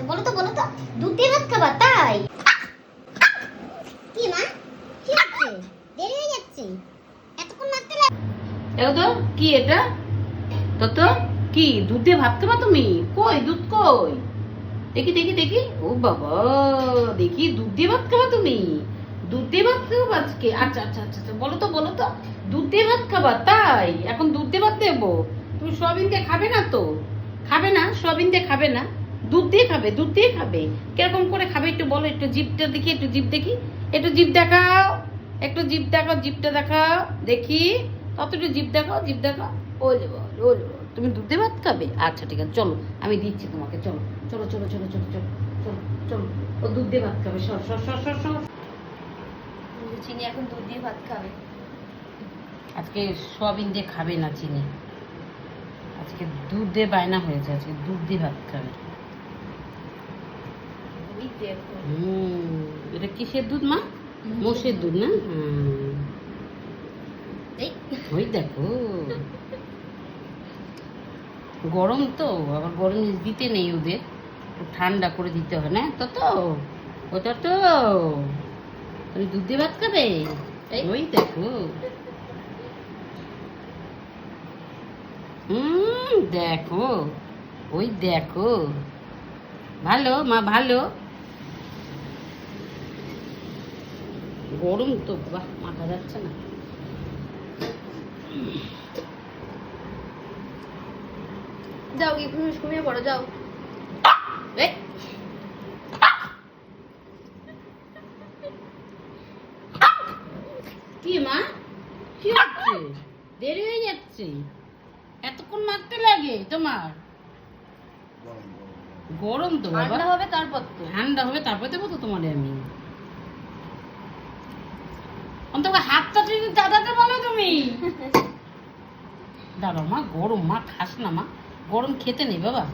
বলো তো দুধ দিয়ে ভাত খাবা তাই? কি মা, কি হচ্ছে? দেরি হয়ে যাচ্ছে, এতক্ষণ মারতে লাগে। দেখো তো কি এটা, তো কি দুধ দিয়ে ভাত খাবা তুমি? কই দুধ কই? দেখি দেখি দেখি। ও বাবা, দেখি দুধ দিয়ে ভাত খাবা তুমি? দুধ দিয়ে ভাত খাবো আজকে? আচ্ছা আচ্ছা আচ্ছা আচ্ছা, বলো তো দুধ দিয়ে ভাত খাবা তাই? এখন দুধ দিয়ে ভাত দেবো? তুমি সয়াবিন দিয়ে খাবে না তো? খাবে না, সয়াবিন দিয়ে খাবে না, দুধ দিয়ে খাবে? দুধ দিয়ে খাবে, কিরকম করে খাবে একটু বলো। একটু জিভটা দেখি, একটু জিভ দেখি, একটু জিভ দেখাও, একটু জিভ দেখাও, জিভটা দেখাও দেখি। তত একটু জিভ দেখাও, জিভ দেখাও। ওই যে বল, ওই যে বল, তুমি দুধ দিয়ে ভাত খাবে? আচ্ছা ঠিক আছে, চলো আমি দিচ্ছি তোমাকে, চলো চলো চলো চলো চলো চলো চলো চলো। ও দুধ দিয়ে ভাত খাবে, সর সর সর সর সর। চিনি এখন দুধ দিয়ে ভাত খাবে। আজকে সয়াবিন দিয়ে খাবে না চিনি, আজকে দুধ দিয়ে বায়না হয়েছে, আজকে দুধ দিয়ে ভাত খাবে। এটা কিসের দুধ মা? মোষের দুধ না? ওই দেখো, গরম তো, আবার গরম দিতে নেই ওদের, ঠান্ডা করে দিতে হয় না। তো ওটা তো তুমি দুধ দিয়ে ভাত খাবে? ওই দেখো, দেখো, ওই দেখো, ভালো মা, ভালো। গরম তো, বাহ, মাথা যাচ্ছে না। যাও কি ঘুমিয়ে পড়ো, যাও। কি মা, কি হচ্ছে? দেরি হয়ে যাচ্ছে, এতক্ষণ মারতে লাগে তোমার? গরম তো বাবা, ঠান্ডা হবে তারপর তো। ঠান্ডা হবে তারপর দেবো তো তোমারে আমি। অন্তত হাতটা যদি দাদাতে বলো তুমি। দাঁড়াও মা, গরম মা, খাস না মা, গরম খেতে নেই বাবা।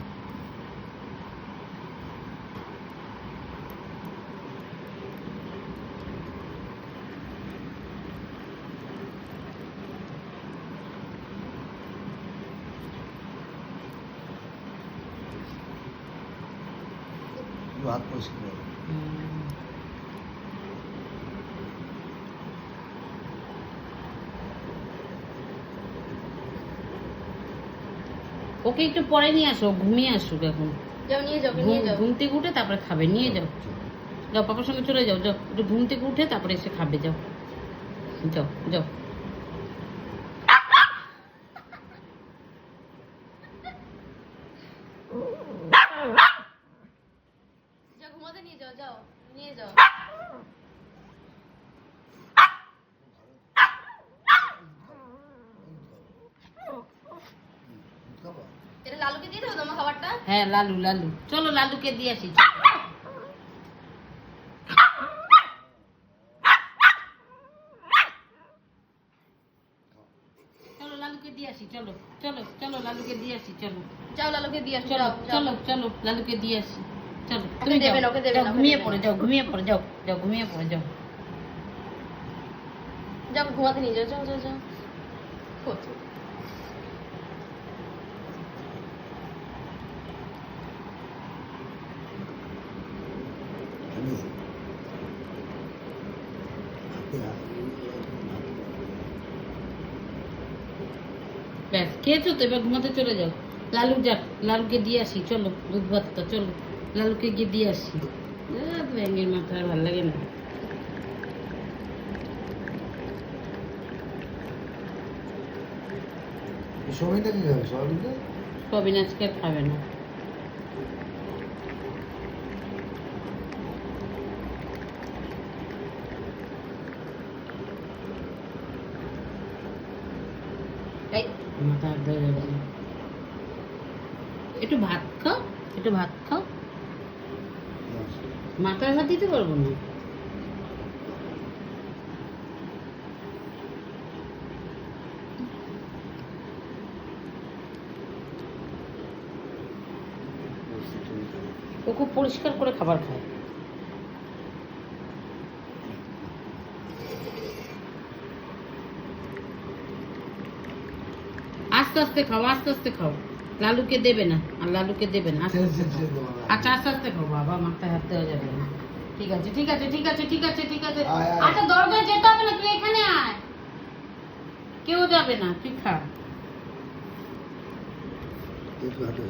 হাত পরিষ্কার করো। ওকে একটু পরে নিয়ে আসো, ঘুমিয়ে আসুক এখন। যাও নিয়ে যাও, নিয়ে যাও। ঘুম থেকে উঠে তারপরে খাবে, নিয়ে যাও। যাও পাপার সঙ্গে চলে যাও, যাও একটু ঘুম থেকে উঠে তারপরে এসে খাবে, যাও যাও যাও। যাও ঘুমাতে নিয়ে যাও, যাও নিয়ে যাও। এটা লালুকে দিয়ে দেবো তোমার খাবারটা? হ্যাঁ লালু, লালু চলো, লালুকে দিয়ে আসি, চলো। চলো লালুকে দিয়ে আসি, চলো চলো চলো, লালুকে দিয়ে আসি, চলো। যাও লালুকে দিয়ে আসো, চলো যাও চলো চলো, লালুকে দিয়ে আসি, চলো। ওকে তুমি দেবেন, যাও, ওকে দেবেন, যাও, ওকে ঘুমিয়ে দেবেন। পড়ে যাও, ঘুমিয়ে পড়ে যাও, যাও ঘুমিয়ে পড়ে যাও। যাও ঘুমাতে নিয়ে যাও, যাও যাও যাও। ব্যাস খেয়েছো তো, এবার ঘুমাতে চলে যাও। লালু যাক, লালুকে দিয়ে আসি, চলো দুধ ভাতটা, চলো লালুকে গিয়ে দিয়ে আসি। ব্যাঙের মাথা আর ভালো লাগে না। সবাইটা কি খাবে? সবাইটা সবিন আজকে আর খাবে না। মাথা আর ধরে যাবে না। একটু ভাত খাও, একটু ভাত খাও। মাথায় ভাত দিতে পারবো না। ও খুব পরিষ্কার করে খাবার খায়। আস্তে আস্তে খাও, আস্তে আস্তে খাও। লালুকে দেবে না, আর লালুকে দেবে না। আস্তে আস্তে খাও। বাবা। আচ্ছা আস্তে আস্তে খাও বাবা, মাথায় হাত দেওয়া যাবে না। ঠিক আছে ঠিক আছে ঠিক আছে ঠিক আছে ঠিক আছে। আয়, আয়। আচ্ছা দরজায় যেতে হবে না, তুই এখানে আয়, কেউ যাবে না, তুই খা। একটু হাঁটো।